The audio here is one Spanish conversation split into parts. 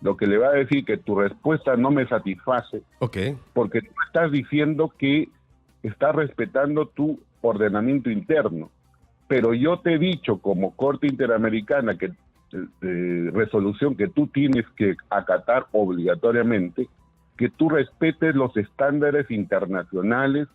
lo que le va a decir que tu respuesta no me satisface, Ok. porque tú estás diciendo que estás respetando tu ordenamiento interno. Pero yo te he dicho como Corte Interamericana que resolución que tú tienes que acatar obligatoriamente, que tú respetes los estándares internacionales.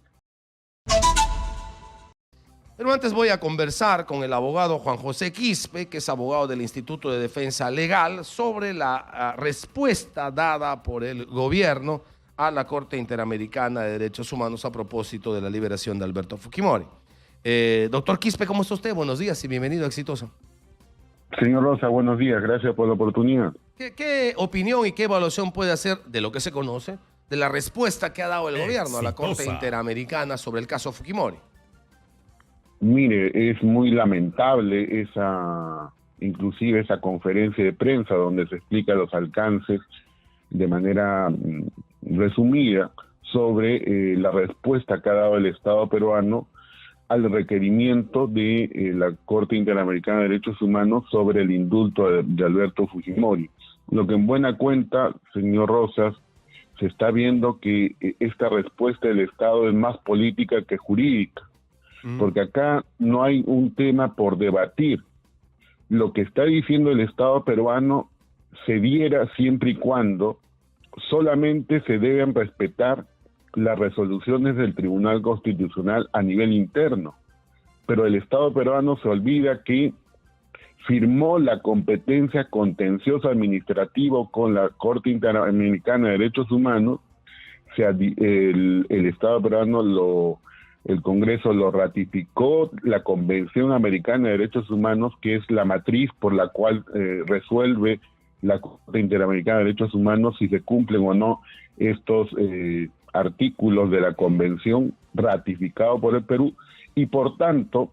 Pero antes voy a conversar con el abogado Juan José Quispe, que es abogado del Instituto de Defensa Legal, sobre la respuesta dada por el gobierno a la Corte Interamericana de Derechos Humanos a propósito de la liberación de Alberto Fujimori. Doctor Quispe, ¿cómo está usted? Buenos días y bienvenido a Exitoso. Señor Rosa, buenos días, gracias por la oportunidad. ¿Qué opinión y qué evaluación puede hacer de lo que se conoce, de la respuesta que ha dado el gobierno a la Corte Interamericana sobre el caso Fujimori? Mire, es muy lamentable inclusive esa conferencia de prensa donde se explica los alcances de manera resumida sobre la respuesta que ha dado el Estado peruano al requerimiento de la Corte Interamericana de Derechos Humanos sobre el indulto de Alberto Fujimori. Lo que en buena cuenta, señor Rosas, se está viendo que esta respuesta del Estado es más política que jurídica, porque acá no hay un tema por debatir. Lo que está diciendo el Estado peruano se diera siempre y cuando solamente se deben respetar las resoluciones del Tribunal Constitucional a nivel interno. Pero el Estado peruano se olvida que firmó la competencia contenciosa administrativa con la Corte Interamericana de Derechos Humanos. El Estado peruano el Congreso lo ratificó, la Convención Americana de Derechos Humanos, que es la matriz por la cual resuelve la Corte Interamericana de Derechos Humanos si se cumplen o no estos artículos de la Convención ratificado por el Perú, y por tanto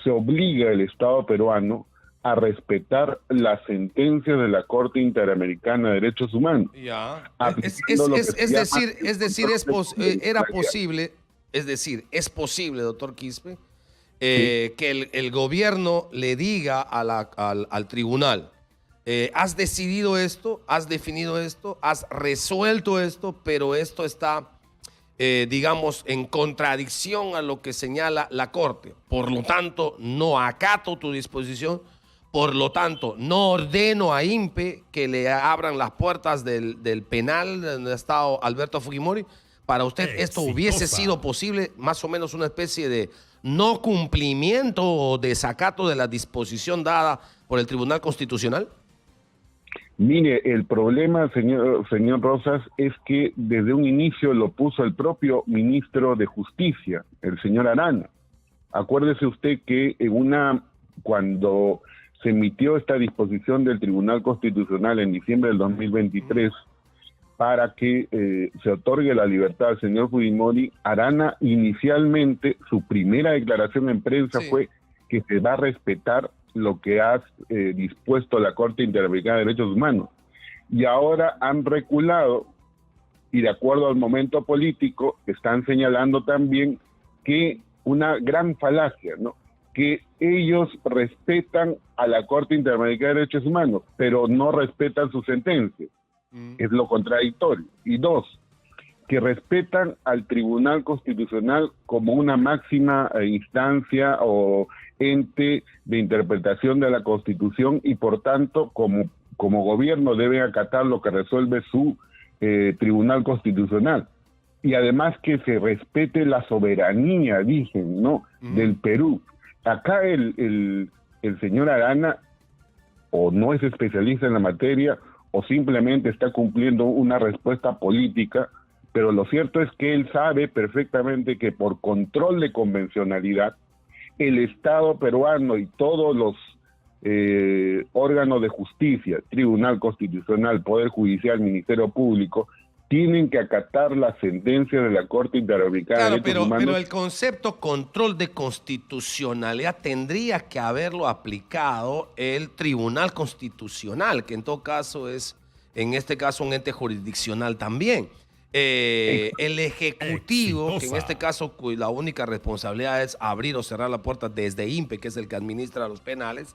se obliga al Estado peruano a respetar las sentencias de la Corte Interamericana de Derechos Humanos. Ya. Es posible, doctor Quispe, sí, que el gobierno le diga al tribunal, has decidido esto, has definido esto, has resuelto esto, pero esto está, digamos, en contradicción a lo que señala la Corte. Por lo tanto, no acato tu disposición. Por lo tanto, no ordeno a INPE que le abran las puertas del penal donde ha estado Alberto Fujimori. Para usted, ¿esto hubiese sido posible? Más o menos una especie de no cumplimiento o desacato de la disposición dada por el Tribunal Constitucional. Mire, el problema, señor Rosas, es que desde un inicio lo puso el propio ministro de Justicia, el señor Arana. Acuérdese usted que cuando se emitió esta disposición del Tribunal Constitucional en diciembre del 2023 para que se otorgue la libertad al señor Fujimori, Arana inicialmente, su primera declaración en prensa fue que se va a respetar lo que ha dispuesto la Corte Interamericana de Derechos Humanos. Y ahora han reculado, y de acuerdo al momento político, están señalando también que una gran falacia, ¿no?, que ellos respetan a la Corte Interamericana de Derechos Humanos, pero no respetan sus sentencias. Es lo contradictorio. Y dos, que respetan al Tribunal Constitucional como una máxima instancia o ente de interpretación de la Constitución, y por tanto como gobierno deben acatar lo que resuelve su Tribunal Constitucional. Y además que se respete la soberanía, dicen, ¿no?, del Perú. Acá el señor Arana o no es especialista en la materia o simplemente está cumpliendo una respuesta política, pero lo cierto es que él sabe perfectamente que por control de convencionalidad el Estado peruano y todos los órganos de justicia, Tribunal Constitucional, Poder Judicial, Ministerio Público, tienen que acatar la sentencia de la Corte Interamericana de Derechos Humanos. Pero el concepto control de constitucionalidad tendría que haberlo aplicado el Tribunal Constitucional, que en todo caso es, en este caso, un ente jurisdiccional también. El Ejecutivo, que en este caso la única responsabilidad es abrir o cerrar la puerta desde INPE, que es el que administra los penales,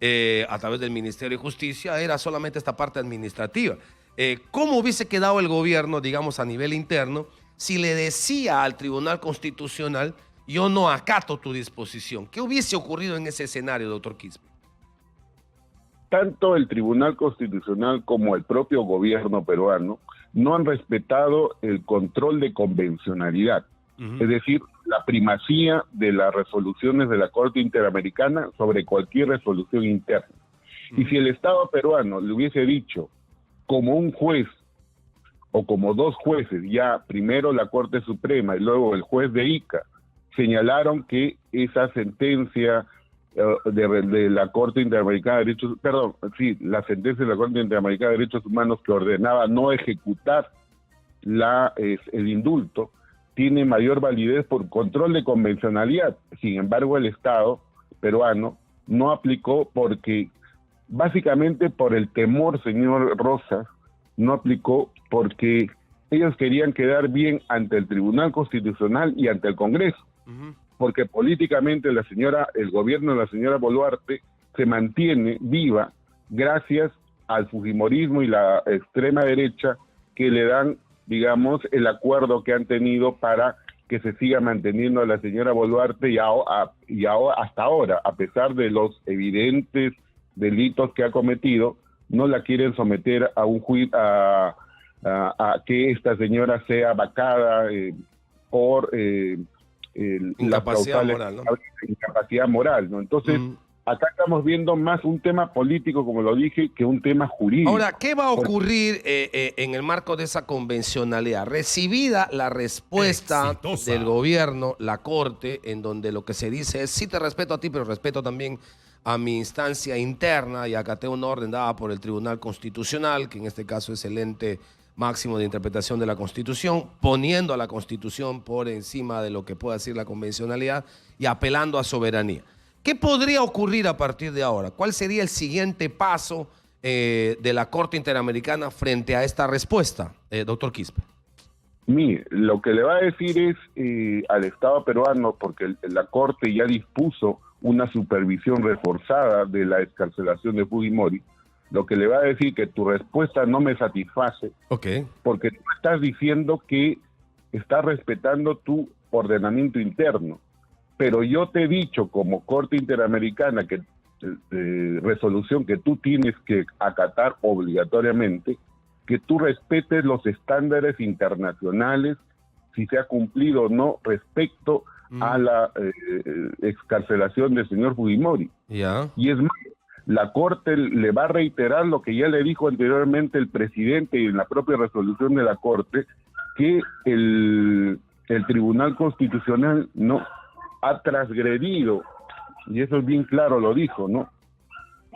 a través del Ministerio de Justicia, era solamente esta parte administrativa. ¿Cómo hubiese quedado el gobierno, digamos, a nivel interno, si le decía al Tribunal Constitucional, yo no acato tu disposición? ¿Qué hubiese ocurrido en ese escenario, doctor Quispe? Tanto el Tribunal Constitucional como el propio gobierno peruano no han respetado el control de convencionalidad, es decir, la primacía de las resoluciones de la Corte Interamericana sobre cualquier resolución interna. Y si el Estado peruano le hubiese dicho, como un juez o como dos jueces, ya primero la Corte Suprema y luego el juez de Ica, señalaron que esa sentencia de la Corte Interamericana de Derechos, la sentencia de la Corte Interamericana de Derechos Humanos que ordenaba no ejecutar el indulto, tiene mayor validez por control de convencionalidad. Sin embargo, el Estado peruano no aplicó básicamente por el temor, señor Rosas, no aplicó porque ellos querían quedar bien ante el Tribunal Constitucional y ante el Congreso. Porque políticamente el gobierno de la señora Boluarte se mantiene viva gracias al fujimorismo y la extrema derecha que le dan, digamos, el acuerdo que han tenido para que se siga manteniendo a la señora Boluarte y hasta ahora, a pesar de los evidentes delitos que ha cometido, no la quieren someter a un juicio, a que esta señora sea vacada por incapacidad moral, ¿no? Incapacidad moral, ¿no? Entonces, acá estamos viendo más un tema político, como lo dije, que un tema jurídico. Ahora, ¿qué va a ocurrir en el marco de esa convencionalidad? Recibida la respuesta del gobierno, la Corte, en donde lo que se dice es, sí te respeto a ti, pero respeto también a mi instancia interna y acaté una orden dada por el Tribunal Constitucional, que en este caso es el ente máximo de interpretación de la Constitución, poniendo a la Constitución por encima de lo que pueda decir la convencionalidad y apelando a soberanía. ¿Qué podría ocurrir a partir de ahora? ¿Cuál sería el siguiente paso de la Corte Interamericana frente a esta respuesta, doctor Quispe? Mire, lo que le va a decir es al Estado peruano, porque la Corte ya dispuso una supervisión reforzada de la excarcelación de Fujimori, lo que le va a decir que tu respuesta no me satisface, porque tú estás diciendo que estás respetando tu ordenamiento interno, pero yo te he dicho como Corte Interamericana que resolución que tú tienes que acatar obligatoriamente, que tú respetes los estándares internacionales, si se ha cumplido o no respecto a la excarcelación del señor Fujimori. Y es más, la Corte le va a reiterar lo que ya le dijo anteriormente el presidente y en la propia resolución de la Corte, que el Tribunal Constitucional no ha transgredido, y eso es bien claro, lo dijo, ¿no?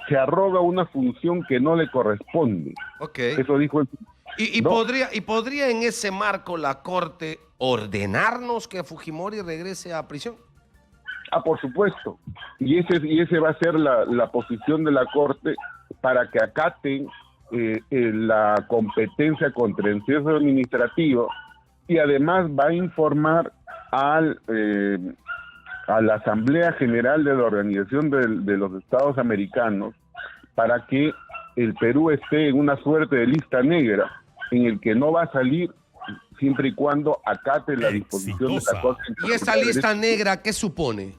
Se arroga una función que no le corresponde. Eso dijo el... ¿Podría en ese marco la Corte ordenarnos que Fujimori regrese a prisión? Por supuesto. Y ese va a ser la posición de la Corte para que acaten la competencia contencioso administrativo y además va a informar a la Asamblea General de la Organización de los Estados Americanos para que el Perú esté en una suerte de lista negra en el que no va a salir siempre y cuando acate la disposición de la Corte. ¿Y esa lista negra qué supone?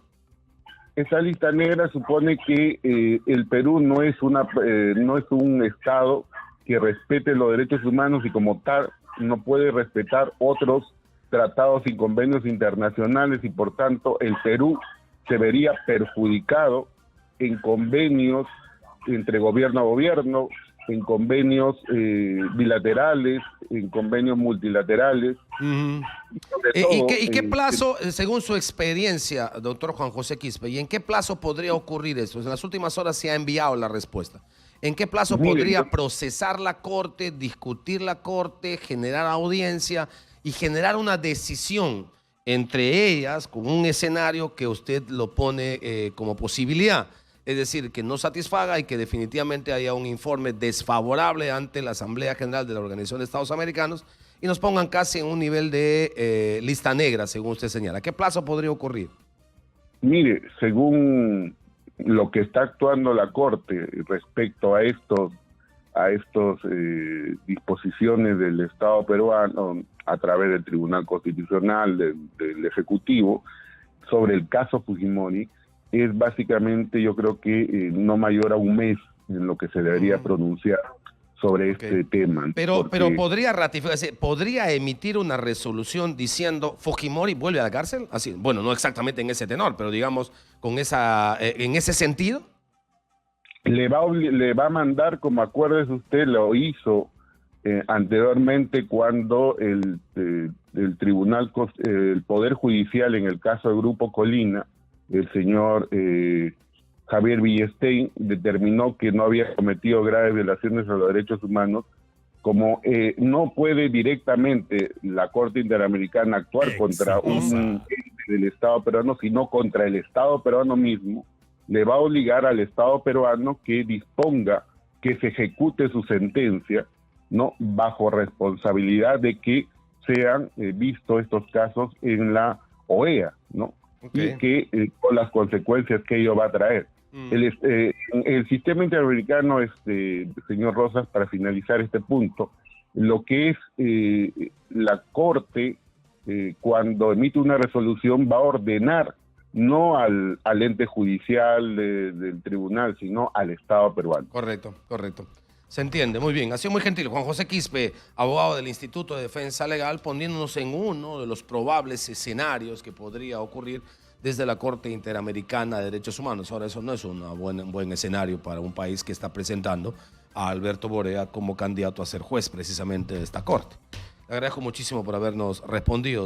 Esa lista negra supone que el Perú no es un Estado que respete los derechos humanos y como tal no puede respetar otros tratados y convenios internacionales y por tanto el Perú se vería perjudicado en convenios entre gobierno a gobierno, en convenios bilaterales, en convenios multilaterales. ¿Y qué plazo, según su experiencia, doctor Juan José Quispe, y en qué plazo podría ocurrir eso? En las últimas horas se ha enviado la respuesta. ¿En qué plazo podría procesar la Corte, discutir la Corte, generar audiencia y generar una decisión entre ellas con un escenario que usted lo pone como posibilidad? Es decir, que no satisfaga y que definitivamente haya un informe desfavorable ante la Asamblea General de la Organización de Estados Americanos y nos pongan casi en un nivel de lista negra, según usted señala. ¿Qué plazo podría ocurrir? Mire, según lo que está actuando la Corte respecto a estos disposiciones del Estado peruano a través del Tribunal Constitucional, del Ejecutivo, sobre el caso Fujimori, es básicamente, yo creo que no mayor a un mes en lo que se debería pronunciar sobre este tema. Pero podría ratificar, podría emitir una resolución diciendo Fujimori vuelve a la cárcel, así, bueno, no exactamente en ese tenor, pero digamos con en ese sentido. Le va a mandar, como acuérdese usted, lo hizo anteriormente cuando el tribunal, el Poder Judicial en el caso del Grupo Colina, el señor Javier Villestein determinó que no había cometido graves violaciones a los derechos humanos. Como no puede directamente la Corte Interamericana actuar contra un ente del Estado peruano, sino contra el Estado peruano mismo, le va a obligar al Estado peruano que disponga que se ejecute su sentencia, ¿no?, bajo responsabilidad de que sean vistos estos casos en la OEA, ¿no? Y que con las consecuencias que ello va a traer. El sistema interamericano, señor Rosas, para finalizar este punto, lo que es la Corte, cuando emite una resolución, va a ordenar no al ente judicial del tribunal, sino al Estado peruano. Correcto. Se entiende, muy bien. Ha sido muy gentil Juan José Quispe, abogado del Instituto de Defensa Legal, poniéndonos en uno de los probables escenarios que podría ocurrir desde la Corte Interamericana de Derechos Humanos. Ahora, eso no es un buen escenario para un país que está presentando a Alberto Borea como candidato a ser juez precisamente de esta Corte. Le agradezco muchísimo por habernos respondido.